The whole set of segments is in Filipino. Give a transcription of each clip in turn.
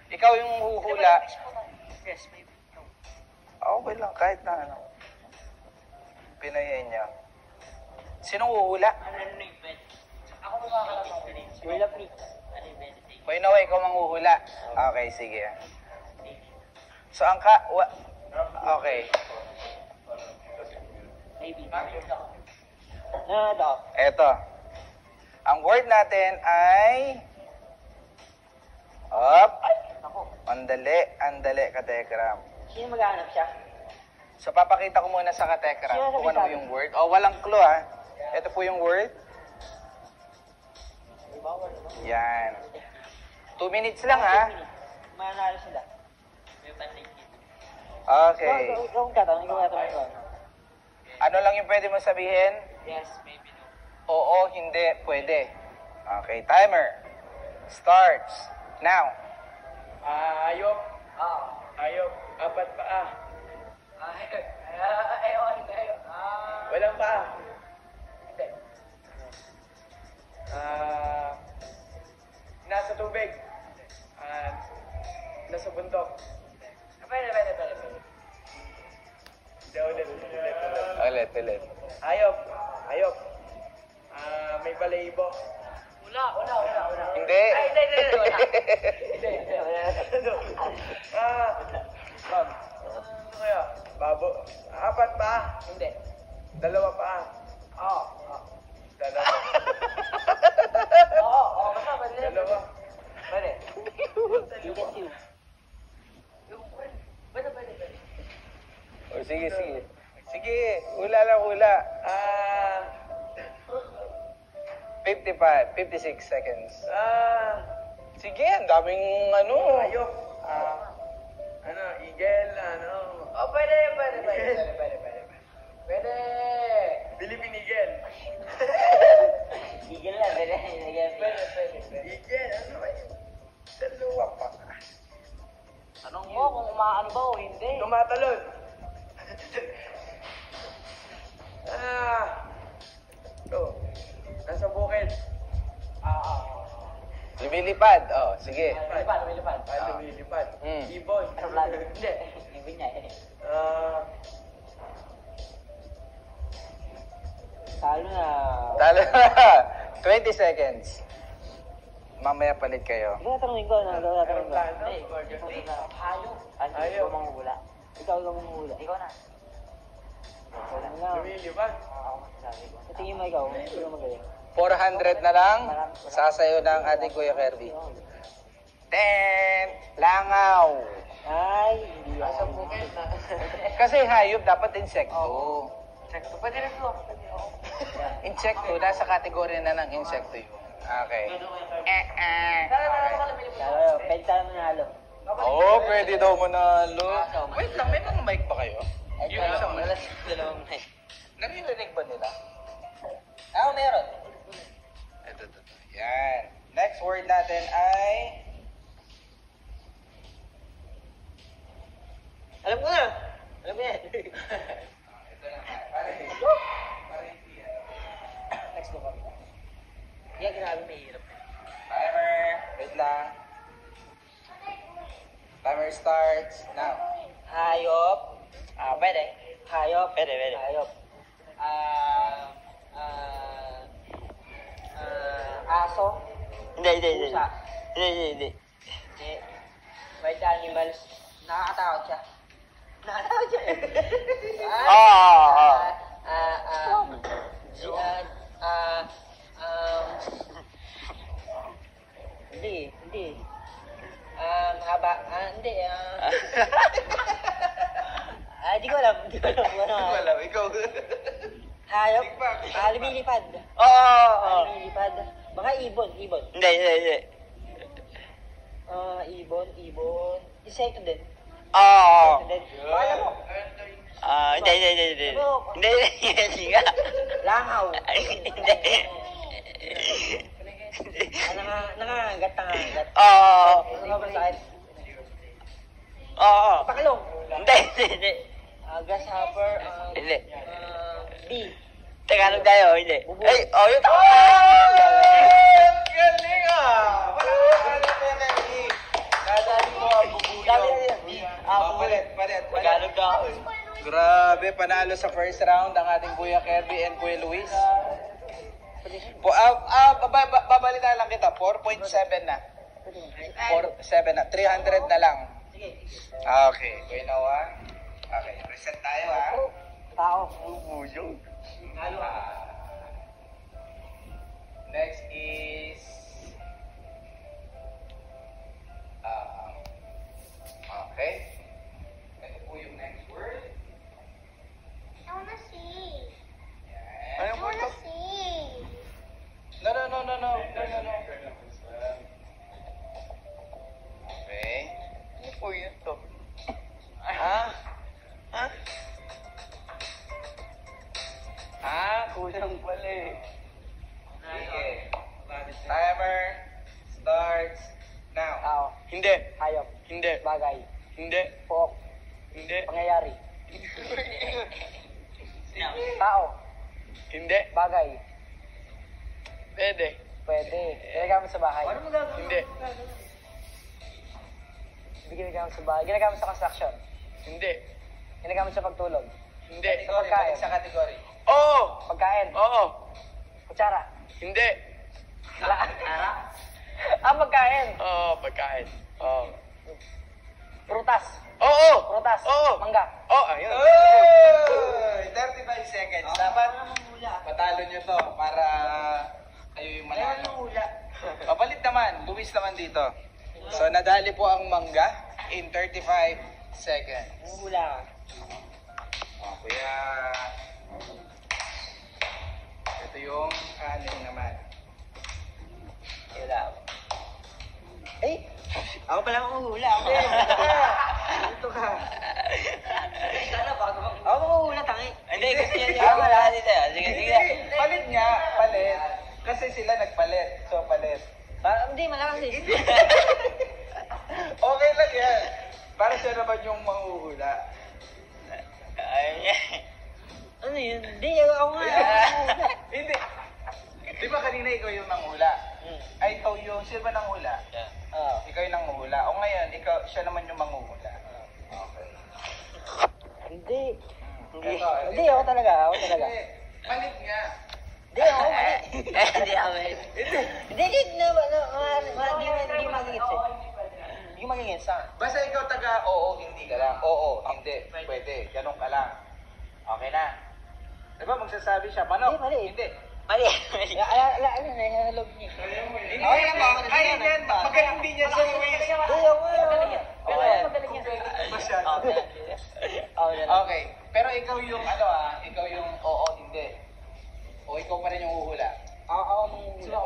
Ikaw yung huhula. Yes, maybe. Okay lang, kahit na ano. Pinayin niya. Sinong huhula? Ano yung bed? Ako makakalaman. Wala please. Ano yung bed? Boy Noe, ikaw manghuhula. Okay, sige. So, ang ka... Okay. Maybe. Daw. Eto. Ang word natin ay... Up. Ako. Andali, katekram. Sino maghahanap siya? So, papakita ko muna sa katekram Sino kung ano sabi? yung word. Oh, walang clue, ha? Ito po yung word. Yan. 2 minutes lang, ha? Mananalo sila. Okay. Ikaw ang katanong, ikaw ang katanong. Ano lang yung pwede mo sabihin? Yes, maybe no. Oo, hindi, pwede. Okay, timer. Starts. Now. Ayop. Ah. Ayop. 4 paa. Ayun. Walang paa. Hindi. Nasa tubig. Nasa bundok. Pwede. Ulit. Ayop. May balahibo. Wala. Hindi. Ay, hindi. Wala. Ano kaya? Babo. 4 paa. Hindi. 2 paa. Oo. 2. Oo, basta pwede. 2. Pwede. You get you. Pwede. Oh, sige. Sige, hula lang. 56 seconds. Sige, ang daming ano. Ayop. Eagle, Oh, pwede. Pwede. Philippine Eagle. Igil lang, pwede. Pwede. Eagle, ano ba yun? 2 pa. Tanong mo kung umaano ba o hindi. Tumatalon. Nasa bukid. Lumilipad. Oh, sige. Lumilipad. Lumilipad. Mm. Ibon. Hindi. Ibig niya eh. Talo na. Talo. 20 seconds. Mamaya palit kayo. Ikaw tanongin ko. Aeroplano. Hayop. Hayop. Ikaw manguhula. Ikaw manguhula. Ikaw na. Ikaw na. Lumilipad. Ako masasabi ko. Sa tingin mo ikaw, sino magaling? 400 na lang. Sasayo ng ating Kuya Kirby. 10. Langaw. Ay, hindi Nasa ako. bukid na. Kasi hayop, dapat insekto. Sekto. Pwede rin ko. Insekto, nasa kategory na ng insekto yun. Okay. Talo, pwede tayo manalo. Oo, pwede daw manalo. Wait lang, may mga mic ba kayo? Yung isang mic. Dalawang mic. Naririnig ba nila? Meron. Ito. Yan. Next word natin ay... Alam ko na. Alam mo yan. Ito na nga. Para hindi yan. Next ko kami. Yan, grabe mahirap. Timer. Wait lang. Timer starts now. Hayop. Pwede. Hayop. Pwede. Hayop. Aso. Hindi. Pusa. Hindi. Wild animals. Nakakatakot siya. Hindi. Haba. Hindi. Di ko alam. Wala, ikaw. Hayop. Tigpa. Lumilipad. Oo. Lumilipad. Baka ibon. Hindi. Ibon. Insekto din. Oo. Insekto din. Baka alam mo. Hindi. Hindi nga. Langaw. Hindi. Nangangagat. Oo. Ano nga ba sakit? Oo. Pakalong. Hindi. Grasshopper. Hindi. Bee. Tagalog tayo, hindi. Ay, yun. Galing ah! Wala ka na Nadali mo palit. Tagalog na ako eh. Grabe, panalo sa first round ang ating Kuya Kirby and Kuya Luis. Babalita lang kita, 4.7 na. 4.7 na, 300 na lang. Sige. Okay, Kuya Noah. Okay, reset tayo ha. Tao. Bubuyog. Halo. Next is... okay. Ito po yung next word. I wanna see. Yan. I wanna see. No. Okay. Ano po yun to? Kulang pala eh. Sige. Timer starts now. Tao. Hindi. Hayop. Hindi. Bagay. Hindi. Pook. Hindi. Pangyayari. Tao. Hindi. Bagay. Pwede. Pwede. Ginagamit sa bahay. Hindi. Hindi ginagamit sa bahay. Ginagamit sa construction. Hindi. Ginagamit sa pagtulog. Hindi. Sa pagkain. Sa category. Oo. Pagkain. Oo. Kutsara. Hindi. Pagkain. Oo, pagkain. Oo. Prutas. Oo. Prutas. Oo. Mangga. Oh, ayun. Oh! 35 seconds. Dapat patalo nyo to para kayo yung manalo. Papalit naman. Luis naman dito. So, nadali po ang mangga in 35 seconds. Hula. Oh, kuya. Ito yung kanin naman. Hula. Ako pala mahuhula. Ito ka. Ako mahuhula, tangi. Hindi, kasi yan Ah, yung wala dito. Sige, sige. Palit nga. Palit. Kasi sila nagpalit. So, palit. Hindi, malakas eh. Okay lang yan. Para siya naman yung manghuhula. Ano yun? Hindi, ako nga. Hindi. Di ba kanina ikaw yung nanghula? Ay, ikaw yung, siya ba nanghula? Ikaw yung nanghula. O ngayon, siya naman yung manghuhula. Okay. Hindi. Ito, Hindi, ako talaga. Hindi. Palit nga. Hindi, ako mali. Hindi, ako mali. Hindi, hindi magigits eh. Hindi magigits sa akin. Basta ikaw taga oo, hindi ka lang. Oo, hindi. Pwede. Ganun ka lang. Okay na. Di ba magsasabi siya, manok? Hindi, mali. Hindi. Mali. Ano na, nalog niya. Okay lang ba? Ay, yan. Magaling din yan sa Luis. Hindi, ako magaling yan. Pero Okay. magaling yan. Masyado. Okay. Pero ikaw yung ikaw yung oo, hindi. O ikaw pa rin yung uhula. Ako manguhula.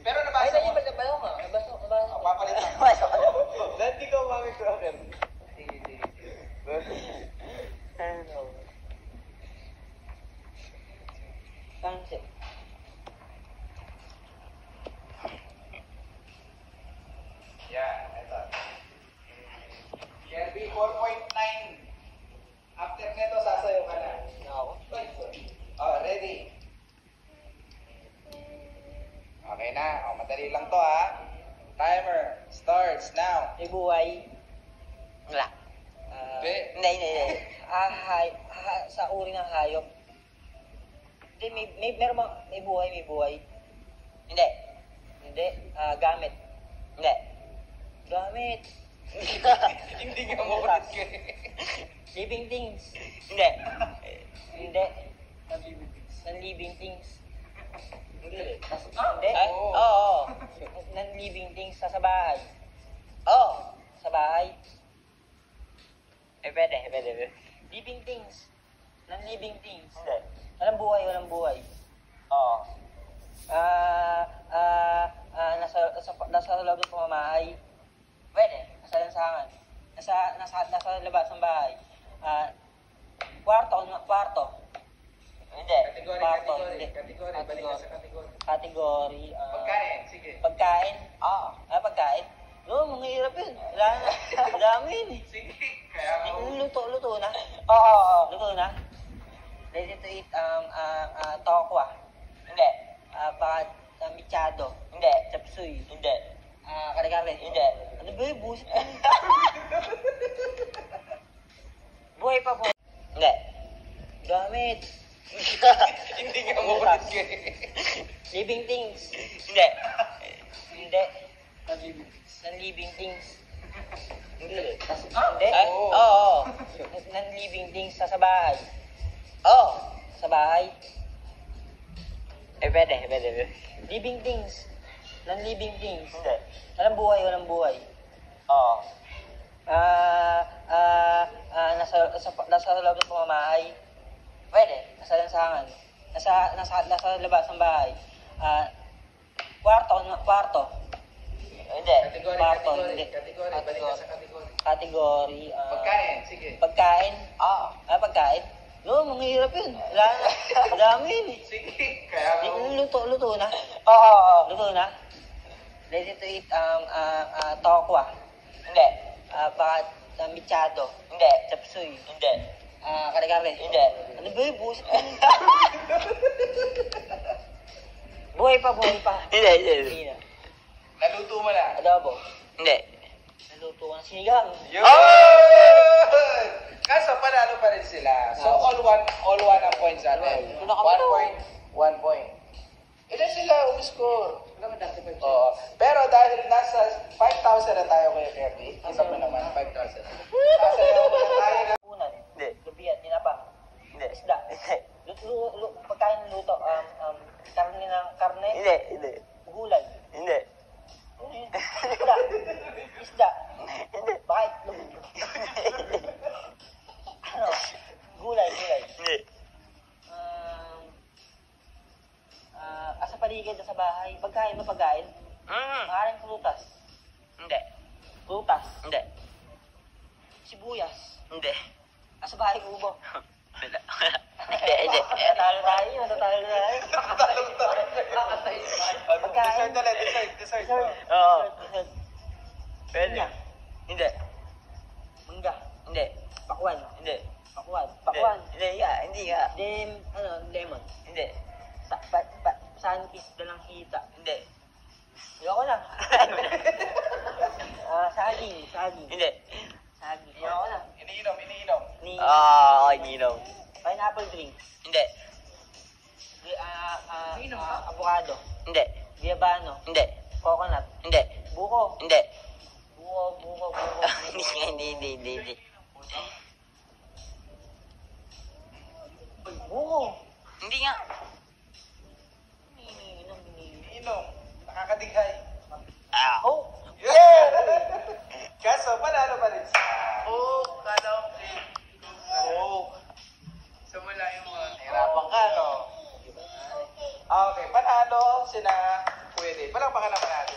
Pero nabasa mo. Nabasa ko. Papalit lang. Nabasa ko. Dati ka mami Crocker. Sige. Tangsi. Yan, ito. Shelby, 4.9. After nito, sasayaw ka na. Ako. Oh, ready? Okay na. Oh, madali lang to ha. Timer starts now. May buhay. Wala. Hindi. Sa uri ng hayop. Hindi, may buhay. Hindi. Gamit. Hindi. Gamit. Hindi ka makulit ka. Living things. Hindi. Non-living things. Hindi. Oo. Non-living things sa bahay. Oo. Sa bahay. Pwede. Living things. Non-living things. Walang buhay. Oo. Nasa loob ng pamamahay. Pwede. Nasa lansangan. Nasa labas ng bahay. Kwarto. Hindi. Kategory. Balik ka sa kategory. Kategory. Pagkain, sige. Pagkain? Pagkain? Mga hirap yun. Wala na. Dami yun eh. Sige. Kaya Luto na? Oo. Luto na? Ready to eat, tokwa? Hindi. Michado? Hindi. Chapsuy? Hindi. Kare-kare. Hindi. Ano ba yung busit? Buhay pa, buhay. Hindi. Gamit. Hindi nga mo ulit Living things. Hindi. Hindi. Non-living things. Hindi. Hindi? Oo. Non-living things sa bahay. Oo. Sa bahay. Pwede. Living things. Non-living things. Hindi. Walang buhay. Oo. Nasa loob ng pamamahay. Pwede. Nasa lansangan. Nasa labas ng bahay. Kwarto. Hindi. Kwarto, hindi. Balik ka sa kategory. Kategory. Pagkain, sige. Pagkain? Pagkain? No, manghihirap yun. Wala na. Madami yun. Sige, kaya Luto na. Oo. Luto na. Ready to eat, tokwa. Hindi. Michado. Hindi. Chapsuy. Hindi. Kare-kare. Hindi. Ano ba yung busit? Buhay pa. Hindi. naluto mo na. Adobo. Hindi. Naluto ko ng sinigang. Yun! Kaso panalo pa rin sila. So all one ang points natin. 1 point, 1 point. Ilan sila umiscore? Oo. Pero dahil nasa 5,000 na tayo kay Kirby, isa pa naman 5,000. Nasa tayo na. Unan. Hindi. Gabi at tinapa. Hindi. Isda. Pagkain ng luto. Karne. Hindi. Gulay. Hindi. Isda. Hindi. Bakit? Ano? Gulay. Hindi. Sa paligid sa bahay. Pagkain. Maaaring prutas. Hindi. Prutas. Hindi. Sibuyas. Hindi. Sa bahay ubo. Hindi. Natalo tayo. Pagkain. Dessert. Oo. Pwede. Hindi. Mangga. Hindi. Pakwan. Hindi. Pakwan. Hindi nga. Lemon. Hindi. Sankis dalang hita. Hindi. Ayoko na. Saging. Hindi. Saging. Ayoko na. Iniinom. Ininom. Pineapple drink. Hindi. Avocado. Hindi. Guayabano. Hindi. Coconut. Hindi. Buko. Hindi. Buko. Hindi. Buko. Hindi nga. Iniinom. Nakakadighay. Oh. Yeah! Kaso panalo pa rin sila. Sumula yung mga hirapan ka, no? Okay, panalo sina Pwede. Palakpakan naman natin.